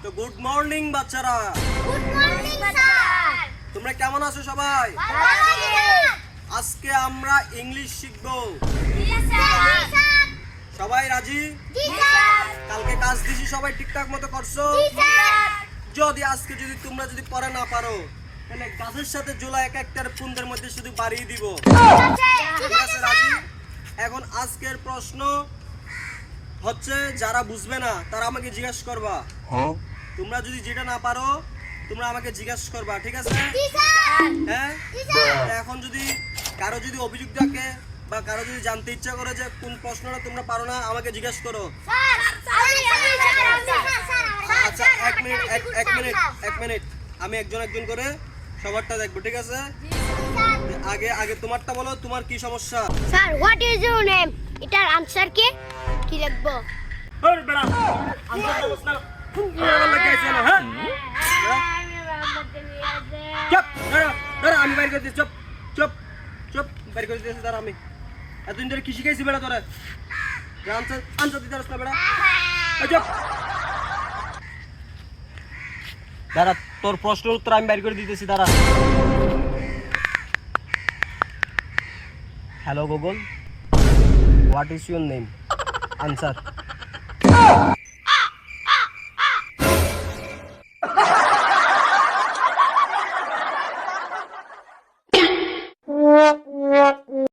তো good morning বাচ্চারা। Good morning sir. তোমরা কেমন আছো সবাই? ভালো আছি স্যার। আজকে আমরা ইংলিশ শিখবো। জি স্যার। সবাই রাজি? জি স্যার। কালকে কাজ দিছি সবাই ঠিকঠাক মতো করছো? জি স্যার। যদি তোমরা পড়া না পারো তাহলে গাছের সাথে জোলা এক একটার পুন্দের মধ্যে শুধু বাড়িয়ে দিব। ঠিক আছে রাজি? এখন আজকের প্রশ্ন হচ্ছে যারা বুঝবে না তারা আমাকে জিজ্ঞাসা করবা। তোমরা যদি যেটা না পারো তোমরা আমাকে জিজ্ঞাসা করবা, ঠিক আছে? জি স্যার। হ্যাঁ, জি স্যার। এখন কারো অভিযোগ থাকে বা কারো জানতে ইচ্ছা করে যে কোন প্রশ্নটা তোমরা পারো না আমাকে জিজ্ঞাসা করো। স্যার, আচ্ছা এক মিনিট আমি একজন করে সবারটা দেখবো, ঠিক আছে? আগে তোমারটা বলো, তোমার কি সমস্যা? Sir, what is your name? এটার আনসার কি লিখবো? আমি বাইর করে দিচ্ছি, চুপ বাইর করে দিয়েছি। দাঁড়া, আমি এতদিন ধরে কি শিখাইছি বেড়া তোরা? আনসার দিতে পারছ না বেড়া? দাঁড়া, তোর প্রশ্নের উত্তর আমি বাইর করে দিতেছি, দাঁড়া। Hello Google, what is your name? Answer.